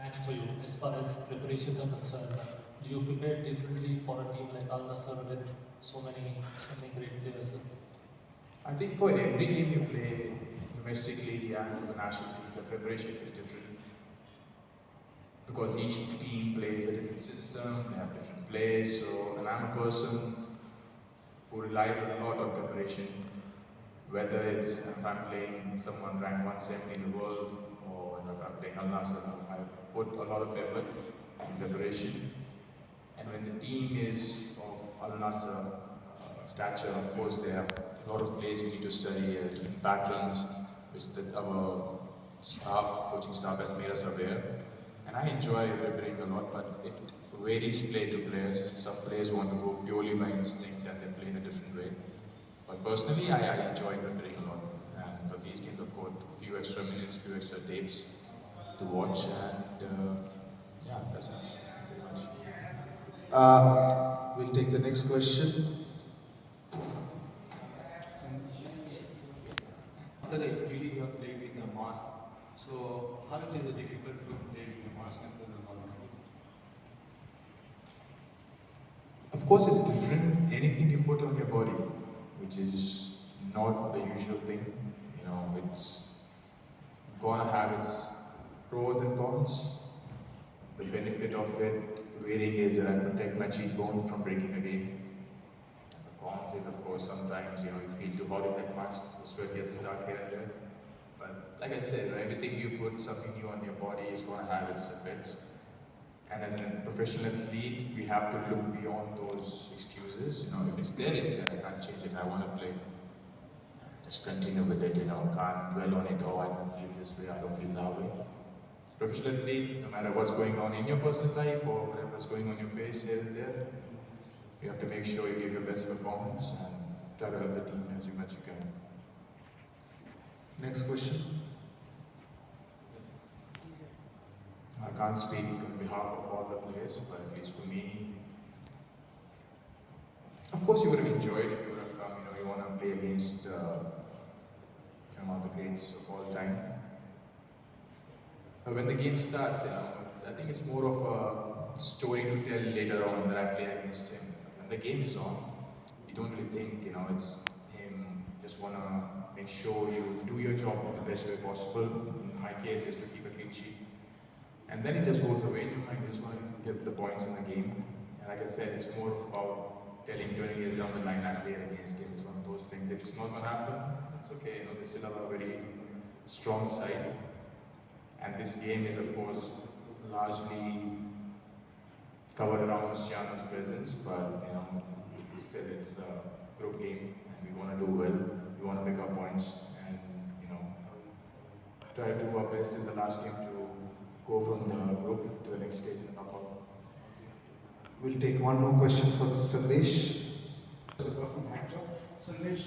match for you as far as preparations are concerned? Do you prepare differently for a team like Al Nassr with so many great players? I think for every game you play domestically and for the national team, the preparation is different because each team plays a different system, they have different players. So, and I'm a person who relies a lot on preparation, whether it's if I'm playing someone ranked 170 in the world or if I'm playing Al Nassr, I put a lot of effort in preparation. And when the team is of Al Nassr stature, of course, they have a lot of players you need to study, different patterns, which our staff, coaching staff has made us aware. And I enjoy preparing a lot, but it varies player to player. Some players want to go purely by instinct and they play in a different way. But personally, I enjoy preparing a lot. And for these games, of course, a few extra minutes, few extra tapes to watch, and yeah, that's pretty much. We'll take the next question. Usually you are playing with the mask. So how it is difficult to play with the mask and the normal? Of course, it's different. Anything you put on your body, which is not the usual thing, it's gonna have its pros and cons. The benefit of it really is that I protect my cheekbone from breaking again. The cons is, of course, sometimes you feel too hot in that mask, so sweat gets stuck here and there. But like I said, everything you put something new on your body is going to have its effects. And as a professional athlete, we have to look beyond those excuses. If it's there, it's there. I can't change it. I want to play. Just continue with it. Can't dwell on it. Oh, I don't feel this way. I don't feel that way. As a professional athlete, no matter what's going on in your personal life or whatever's going on in your face here and there, you have to make sure you give your best performance and try to help the team as much as you can. Next question. I can't speak on behalf of all the players, but at least for me, of course you would have enjoyed if you would have come, you want to play against one of the greats of all time. But when the game starts, I think it's more of a story to tell later on that I play against him. When the game is on, you don't really think, it's him. Just want to make sure you do your job in the best way possible. In my case, is to keep a clean sheet. And then it just goes away in your mind. You just want to get the points in the game. And like I said, it's more about telling 20 years down the line I played against him. It's one of those things. If it's not going to happen, it's okay. They still have a very strong side. And this game is, of course, largely covered around Cristiano's presence, but still it's a group game, and we want to do well. We want to pick up points, and try to do our best in the last game to go from the group to the next stage in the knockout. We'll take one more question for Sandesh. Sandesh,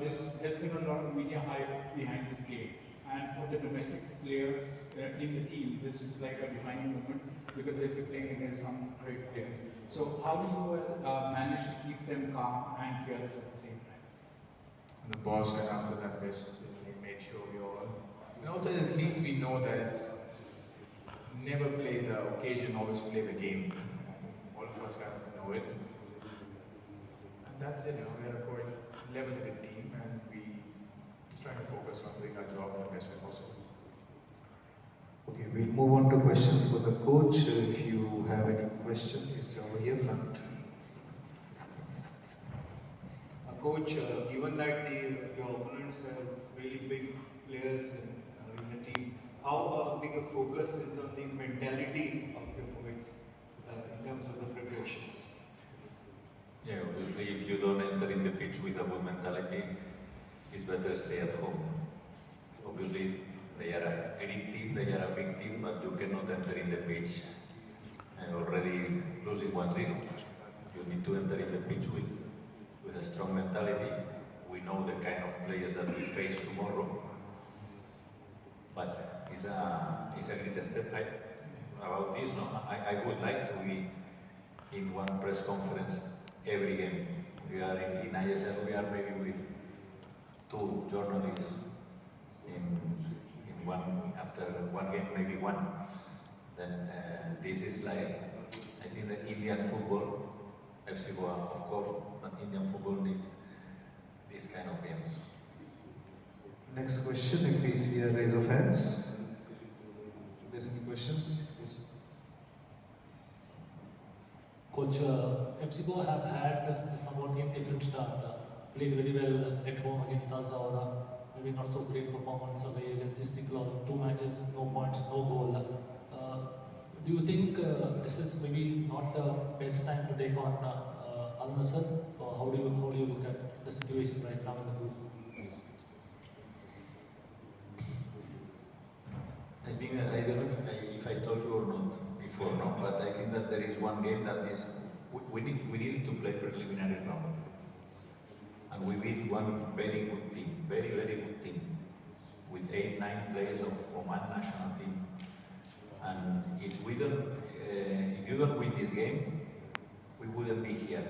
there's been a lot of media hype behind this game. And for the domestic players in the team, this is like a defining moment because they'll be playing against some great players. So how do you manage to keep them calm and fearless at the same time? The boss can answer that best. We make sure we all. And also as a team, we know that it's never play the occasion, always play the game. I think all of us kind of know it. And that's it. We're a quite level-headed team, and we trying to focus on doing our job in the best way possible. Okay, we'll move on to questions for the coach. If you have any questions, it's over here front. Coach, given that your opponents have really big players in the team, how big a focus is on the mentality of your boys in terms of the preparations? Yeah, obviously, if you don't enter in the pitch with a good mentality, it's better stay at home. Obviously, they are a elite team, they are a big team, but you cannot enter in the pitch already losing 1-0. You need to enter in the pitch with a strong mentality. We know the kind of players that we face tomorrow, but it's a great step. About this, I would like to be in one press conference every game. We are in ISL, we are maybe with 2 journalists in one, after one game, maybe one. Then this is like, I think the Indian football, FC Goa of course, but Indian football need this kind of games. Next question, if we see a raise of hands. If there's any questions? Yes. Coach, FC Goa have had a somewhat indifferent start. Played very well at home against Zawraa. Maybe not so great performance away against Istiklol. 2 matches, no points, no goal. Do you think this is maybe not the best time to take on Nassr? Or how do you look at the situation right now in the group? I think, I don't know if I told you or not before, no, but I think that there is one game that is, we needed to play preliminary round. And we beat one very good team, very good team, with 8-9 players of Oman national team. And if you don't win this game, we wouldn't be here.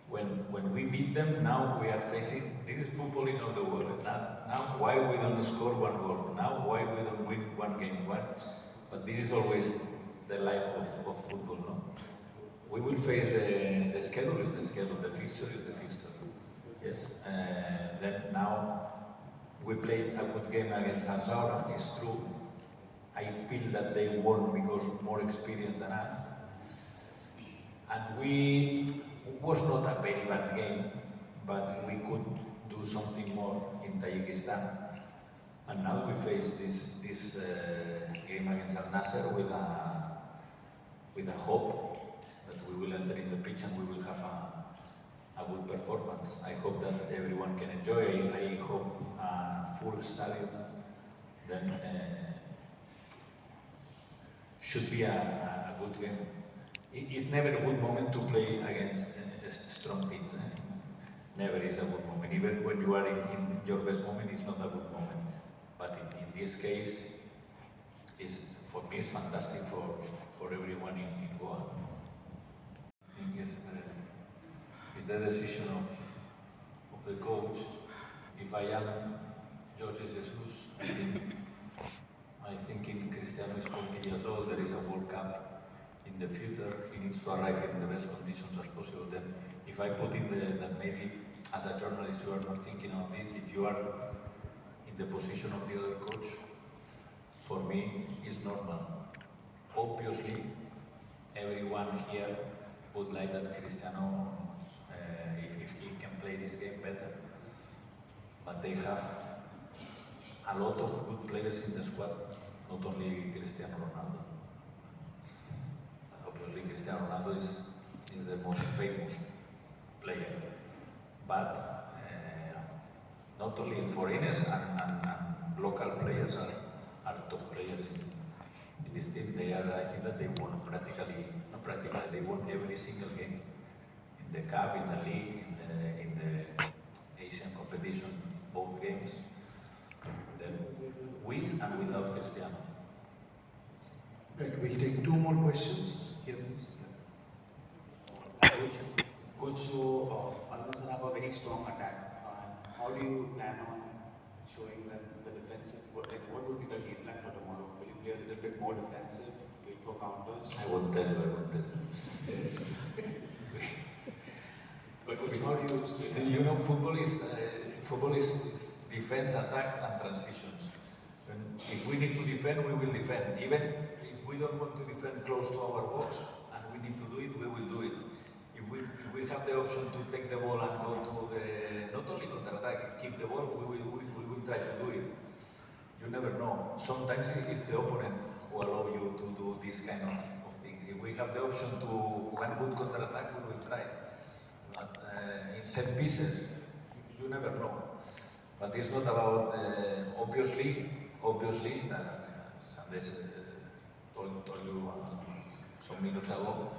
When we beat them, now we are facing, this is football in all the world. Now why we don't score 1 goal? Now why we don't win 1 game? But this is always the life of football, no? We will face the schedule is the schedule, the fixture is the fixture. Yes. Then now we played a good game against Zawraa, it's true. I feel that they won because more experience than us. And it was not a very bad game, but we could do something more in Tajikistan. And now we face this game against Nassr with a hope that we will enter in the pitch and we will have a good performance. I hope that everyone can enjoy. I hope a full stadium. Then should be a good game. It is never a good moment to play against strong teams. Never is a good moment. Even when you are in your best moment, it's not a good moment. But in this case, for me, it's fantastic for everyone in Goa. I think it's the decision of the coach. If I am Jorge Jesus, I think Cristiano is 40 years old, there is a World Cup in the future, he needs to arrive in the best conditions as possible. Then if I put in that maybe as a journalist you are not thinking of this, if you are in the position of the other coach, for me it's normal. Obviously, everyone here would like that Cristiano, if he can play this game better, but they have a lot of good players in the squad, not only Cristiano Ronaldo. Obviously, Cristiano Ronaldo is the most famous player, but not only foreigners and local players are top players in this team. I think that they won they won every single game in the cup, in the league, in the Asian competition, both games. Then with and without Cristiano. Right, we'll take 2 more questions. Here, please. Coach, so Al-Nassr have a very strong attack. How do you plan on showing them the defensive? What would be the game plan for tomorrow? Will you play a little bit more defensive, wait for counters? I won't tell you. But coach, how do you see that? You know, football is defense, attack, and transitions. If we need to defend, we will defend. Even if we don't want to defend close to our box, and we need to do it, we will do it. If we have the option to take the ball and go to not only counter-attack, keep the ball, we will try to do it. You never know. Sometimes it is the opponent who allow you to do this kind of things. If we have the option to one good counter-attack, we will try. But in set pieces, you never know. But it's not about, obviously, Sandesh told you some minutes ago,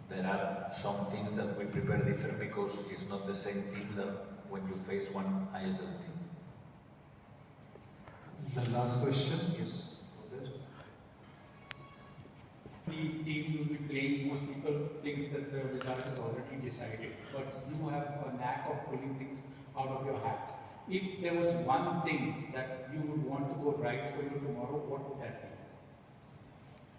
there are some things that we prepare different because it's not the same team that when you face one ISL team. The last question, yes. The team you will be playing, most people think that the result is already decided, but you have a knack of pulling things out of your hat. If there was one thing that you would want to go right for you tomorrow, what would that be?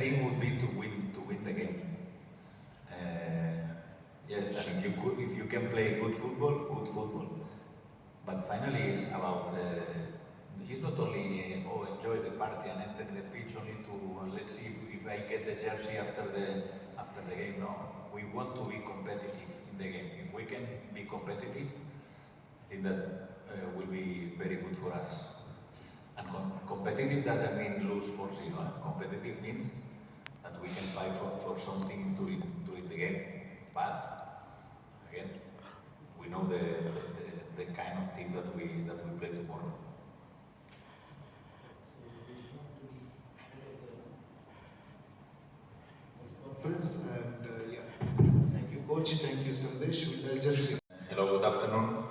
thing would be to win the game. Yes, and if you can play good football. But finally, it's about. It's not only enjoy the party and enter the pitch only to let's see if I get the jersey after the game. No, we want to be competitive in the game. If we can be competitive, I think that will be very good for us. And competitive doesn't mean lose 4-0. Competitive means that we can fight for something during the game. But again, we know the kind of team that we play tomorrow. Conference and yeah, thank you, coach. Thank you, Sandesh. I'll just. Hello, good afternoon.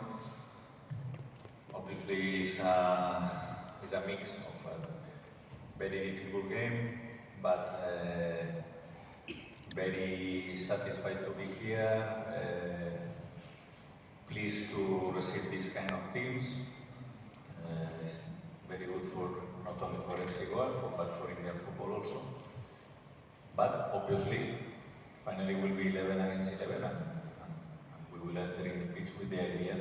Obviously, it's a mix of a very difficult game, but very satisfied to be here. Pleased to receive this kind of teams. It's very good for not only for FC Goa, but for Indian football also. But obviously, finally will be 11 against 11, and we will enter in the pitch with the idea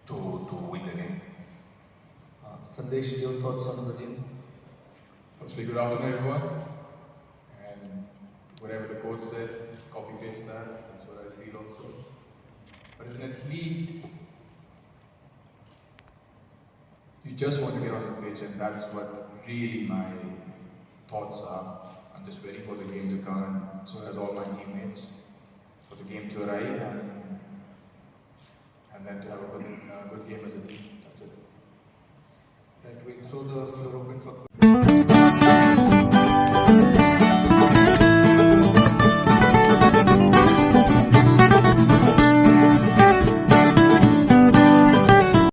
to win the game. Sandesh, your thoughts on the game? Firstly, good afternoon, everyone. And whatever the coach said, copy paste that. That's what I feel also. But as an athlete, you just want to get on the pitch, and that's what really my thoughts are. I'm just waiting for the game to come, and so as all my teammates, for the game to arrive, and then to have a good game as a team. That's it. Right, we'll throw the floor open for questions.